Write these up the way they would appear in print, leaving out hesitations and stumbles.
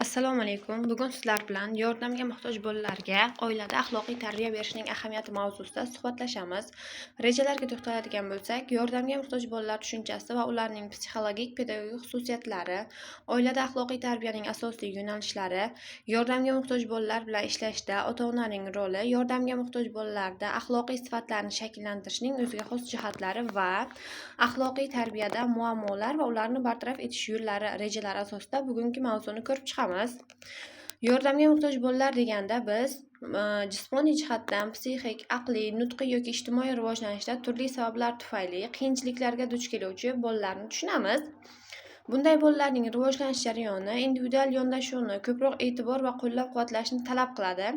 Assalomu alaykum. Bugun sizlar bilan yordamga muhtoj bolalarga oilada axloqiy tarbiya berishning ahamiyati mavzusida suhbatlashamiz. Rejalarga to'xtaladigan bo'lsak, yordamga muhtoj bolalar tushunchasi va ularning psixologik pedagogik xususiyatlari, oilada axloqiy tarbiyaning asosiy yo'nalishlari, yordamga muhtoj bolalar bilan ishlashda ota-onaning roli, yordamga muhtoj bolalarda axloqiy sifatlarni shakllantirishning o'ziga xos jihatlari va axloqiy tarbiyada muammolar va ularni bartaraf etish yo'llari rejalar asosida bugungi mavzuni ko'rib chiqamiz. Yordamga muhtoj bolalar deganda biz jismoniy jihatdan psixik, aqliy, nutqiy yoki ijtimoiy rivojlanishda turli sabablar tufayli qiyinchiliklarga duch keluvchi bolalarni tushunamiz. Bunday bolalarning rivojlanish jarayoni individual yondashuvni ko'proq e'tibor va qo'llab-quvvatlashni talab qiladi.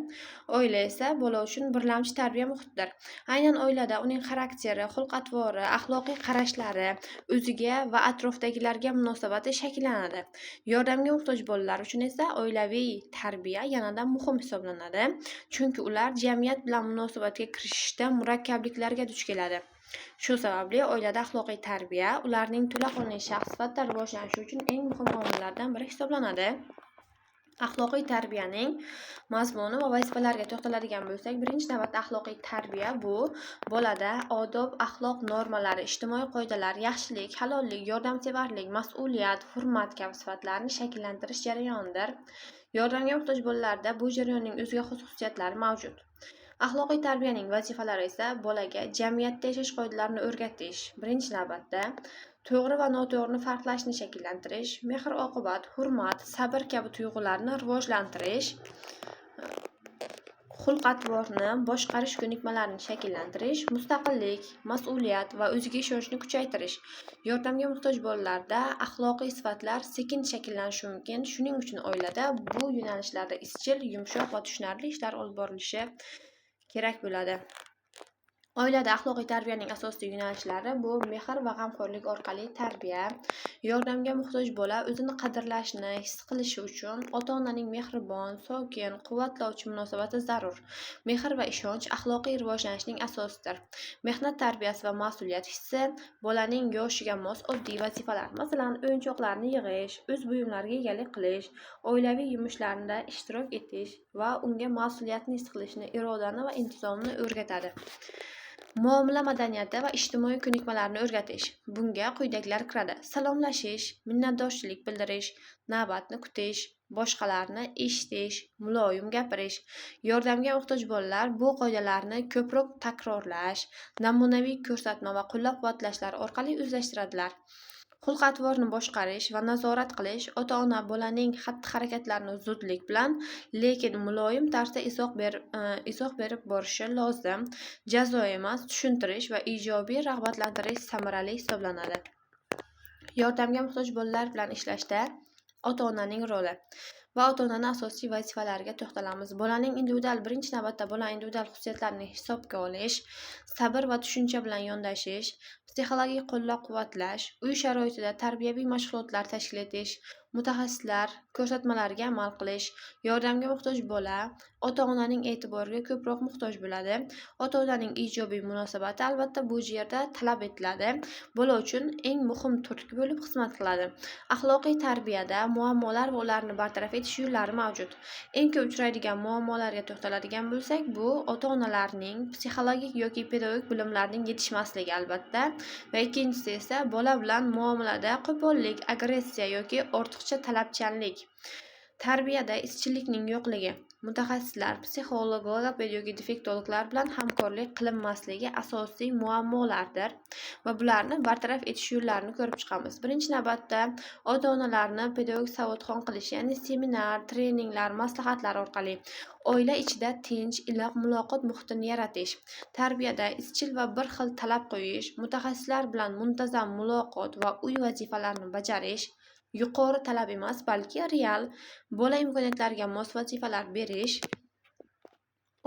Oila esa bola uchun birlamchi tarbiya muhitidir. Aynan oilada uning xarakteri, xulq-atvori, axloqiy qarashlari, o'ziga va atrofdagilarga munosabati shakllanadi. Yordamga muhtoj bolalar uchun esa oilaviy tarbiya yanada muhim hisoblanadi, chunki ular jamiyat bilan munosabatga kirishishda murakkabliklarga duch keladi. Shu sababli oilada axloqiy tarbiya ularning to'laqonli shaxs sifatida rivojlanishi uchun eng muhim omillardan biri hisoblanadi. Axloqiy tarbiyaning mazmuni va vazifalariga to'xtaladigan bo'lsak, birinchi navbatda axloqiy tarbiya bu bolada odob, axloq normalari, ijtimoiy qoidalar, yaxshilik, halollik, yordamsevarlik, mas'uliyat, hurmat kabi sifatlarni shakllantirish jarayonidir. Yordamga muhtoj bolalarda bu jarayonning o'ziga xos xususiyatlari mavjud. Axloqiy tarbiyaning vazifalari esa bolaga jamiyatda yashash qoidalarini o'rgatish, birinchi navbatda to'g'ri va noto'g'rini farqlashni shakllantirish, mehr-oqibat, hurmat, sabr kabi tuyg'ularni rivojlantirish, xulq-atvorni boshqarish ko'nikmalarini shakllantirish, mustaqillik, mas'uliyat va o'ziga ishonchni kuchaytirish. Yordamga muhtoj bolalarda axloqiy sifatlar sekin shakllanishi mumkin. Shuning uchun oilada bu yo'nalishlarda izchil, yumshoq va tushunarli ishlar olib borilishi kerak bo'ladi. Oilada axloqiy tarbiyaning asosiy yo'nalishlari bu mehr va g'amxo'rlik orqali tarbiya. Yordamga muhtoj bola o'zini qadrlashni his qilishi uchun ota-onaning mehribon, sokin, quvvatlovchi munosabati zarur. Mehr va ishonch axloqiy rivojlanishning asosidir. Mehnat tarbiyasi va mas'uliyat hissi bolaning yoshiga mos oddiy vazifalar, masalan, o'yinchoqlarni yig'ish, o'z buyumlariga egalik qilish, oilaviy yumushlarda ishtirok etish va unga mas'uliyatni his qilishni, irodani va intizomni o'rgatadi. Muomala madaniyati va ijtimoiy ko'nikmalarni o'rgatish. Bunga quyidagilar kiradi: salomlashish, minnatdorchilik bildirish, navbatni kutish, boshqalarni eshitish, muloyim gapirish. Yordamga muhtoj bolalar bu qoidalarni ko'proq takrorlash, namunaviy ko'rsatma va qo'llab-quvvatlashlar orqali o'zlashtiradilar. Xulq-atvorni boshqarish va nazorat qilish. Ota-ona bolaning xatti-harakatlarini zudlik bilan, lekin muloyim tarzda izoh berib borishi lozim. Jazo emas, tushuntirish va ijobiy rag'batlantirish samarali hisoblanadi. Yordamga muhtoj bolalar bilan ishlashda ota-onaning roli va ota-onaning asosiy vazifalariga to'xtalamiz. Birinchi navbatda bolaning individual xususiyatlarini hisobga olish, sabr va tushuncha bilan yondashish, psixologik qo'llab-quvvatlash, uy sharoitida tarbiyaviy mashg'ulotlar tashkil etish, mutaxassislar ko'rsatmalariga amal qilish. Yordamga muhtoj bola ota-onaning e'tiboriga ko'proq muhtoj bo'ladi. Ota-onaning ijobiy munosabati albatta bu yerda talab etiladi. Bola uchun eng muhim turtki bo'lib xizmat qiladi. Axloqiy tarbiyada muammolar va ularni bartaraf etish yo'llari mavjud. Eng ko'p uchraydigan muammolarga to'xtaladigan bo'lsak, bu ota-onalarning psixologik yoki pedagogik bilimlarining yetishmasligi albatta, va ikkinchisi esa bola bilan muomalada qo'pollik, agressiya yoki ortiqcha talabchanlik. Tarbiyada izchillikning yo'qligi. Mutaxassislar, psixolog, logoped yoki defektologlar bilan hamkorlik qilinmasligi asosiy muammolardir va bularni bartaraf etish yo'llarini ko'rib chiqamiz. Birinchi navbatda ota-onalarni pedagogik savodxon qilish, ya'ni seminar, treninglar, maslahatlar orqali oila ichida tinch, iliq muloqot muhitini yaratish. Tarbiyada izchil va bir xil talab qo'yish, mutaxassislar bilan muntazam muloqot va uy vazifalarini bajarish. Yuqori talab emas, balki real bola imkoniyatlariga mos vazifalar berish.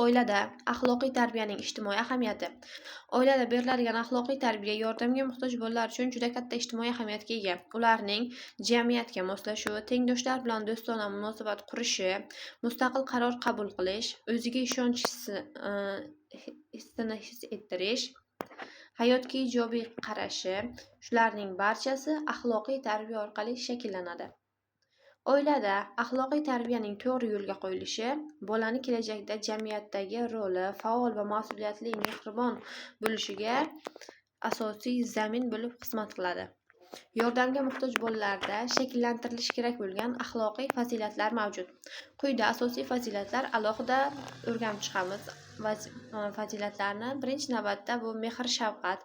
Oilada axloqiy tarbiyaning ijtimoiy ahamiyati. Oilada beriladigan axloqiy tarbiya yordamga muhtoj bolalar uchun juda katta ijtimoiy ahamiyatga ega. Ularning jamiyatga moslashuvi, tengdoshlar bilan do'stona munosabat qurishi, mustaqil qaror qabul qilish, o'ziga ishonch hissini his ettirish, hayotga ijobiy qarashi, shularning barchasi axloqiy tarbiya orqali shakllanadi. Oilada axloqiy tarbiyaning to'g'ri yo'lga qo'yilishi bolani kelajakda jamiyatdagi roli faol va mas'uliyatli, mehribon bo'lishiga asosiy zamin bo'lib xizmat qiladi. Yordamga muhtoj bolalarda shakllantirilishi kerak bo'lgan axloqiy fazilatlar mavjud. Quyida asosiy fazilatlar alohida o'rganib chiqamiz. Fazilatlarni birinchi navbatda bu mehr-shafqat,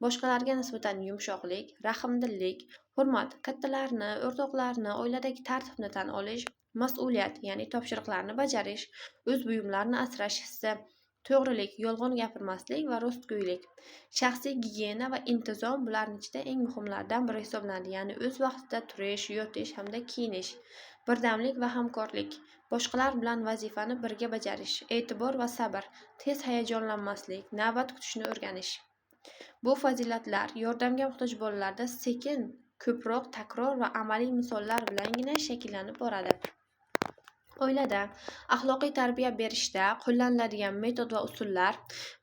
boshqalarga nisbatan yumshoqlik, rahmdillik, hurmat, kattalarni, o'rtoqlarni, oiladagi tartibni tan olish, mas'uliyat, ya'ni topshiriqlarni bajarish, o'z buyumlarini asrash hissi, to'g'rilik, yolg'on gapirmaslik va rostgo'ylik, shaxsiy gigiyena va intizom bularning ichida eng muhimlaridan biri hisoblanadi. Ya'ni o'z vaqtida turish, yotish hamda kiyinish, birdamlik va hamkorlik, boshqalar bilan vazifani birga bajarish, e'tibor va sabr, tez hayajonlanmaslik, navbat kutishni o'rganish. Bu fazilatlar yordamga muhtoj bolalarda sekin, ko'proq takror va amaliy misollar bilangina shakllanib boradi. Oilada axloqiy tarbiya berishda qo'llaniladigan metod va usullar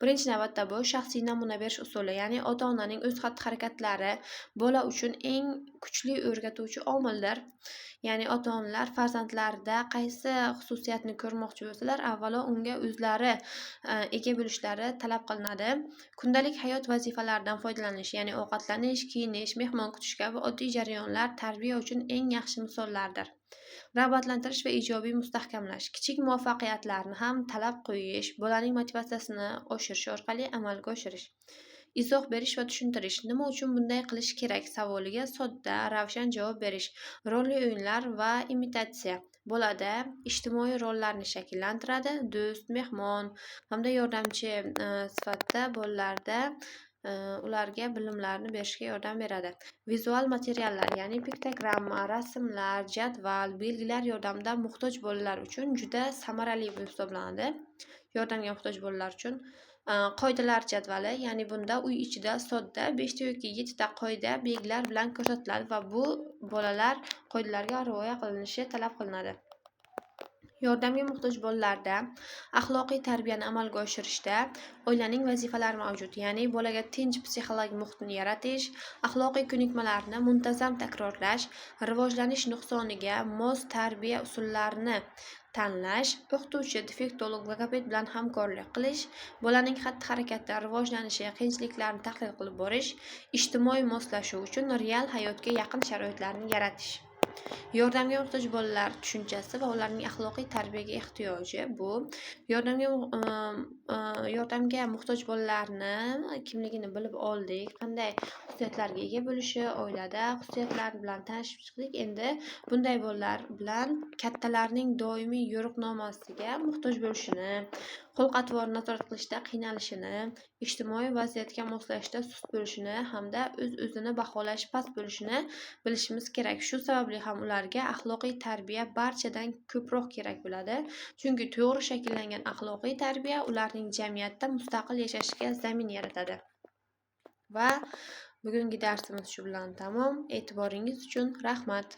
birinchi navbatda bu shaxsiy namuna berish usuli, ya'ni ota-onaning o'z xatti-harakatlari bola uchun eng kuchli o'rgatuvchi omildir. Ya'ni ota-onalar farzandlarida qaysi xususiyatni ko'rmoqchi bo'lsalar, avvalo unga o'zlari ega bo'lishlari talab qilinadi. Kundalik hayot vazifalaridan foydalanish, ya'ni ovqatlanish, kiyinish, mehmon kutish kabi oddiy jarayonlar tarbiya uchun eng yaxshi misollardir. Rag'batlantirish va ijobiy mustahkamlash, kichik muvaffaqiyatlarni ham talab qo'yish, bolaning motivatsiyasini oshirish orqali amalga oshirish. Izoh berish va tushuntirish, nima uchun bunday qilish kerak savoliga sodda, ravshan javob berish. Rolli o'yinlar va imitatsiya bolada ijtimoiy rollarni shakllantiradi. Do'st, mehmon hamda yordamchi sifatida bolalarda ularga bilimlarni berishga yordam beradi. Vizual materiallar, ya'ni piktogramma, rasmlar, jadval, belgilar yordamida muhtoj bolalar uchun juda samarali hisoblanadi. Yordamga muhtoj bolalar uchun qoidalar jadvali, ya'ni bunda uy ichida sodda 5 ta yoki 7 ta qoida belgilar bilan ko'rsatiladi va bu bolalar qoidalarga rioya qilinishi talab qilinadi. Yordamga muhtoj bolalarda axloqiy tarbiyani amalga oshirishda oilaning vazifalari mavjud. Ya'ni bolaga tinch psixologik muhitni yaratish, axloqiy ko'nikmalarni muntazam takrorlash, rivojlanish nuqsoniga mos tarbiya usullarini tanlash, o'qituvchi, defektolog, logoped bilan hamkorlik qilish, bolaning xatti-harakati, rivojlanishi, qiyinchiliklarni tahlil qilib borish, ijtimoiy moslashuv uchun real hayotga yaqin sharoitlarni yaratish. Yordamga muhtoj bolalar tushunchasi va ularning axloqiy tarbiyaga ehtiyoji bu yordamga muhtoj bolalarni kimligini bilib oldik, qanday xususiyatlarga ega bo'lishi, oilada xususiyatlari bilan tanishib chiqdik. Endi bunday bolalar bilan kattalarning doimiy yo'riqnomasiga muhtoj bo'lishini, xulq-atvorni nazorat qilishda qiynalishini, ijtimoiy vaziyatga moslashda sust bo'lishini hamda o'z-o'zini baholash past bo'lishini bilishimiz kerak. Shu sababli ham ularga axloqiy tarbiya barchadan ko'proq kerak bo'ladi. Chunki to'g'ri shakllangan axloqiy tarbiya ularning jamiyatda mustaqil yashashiga zamin yaratadi. Va bugungi darsimiz shu bilan tamom. E'tiboringiz uchun rahmat.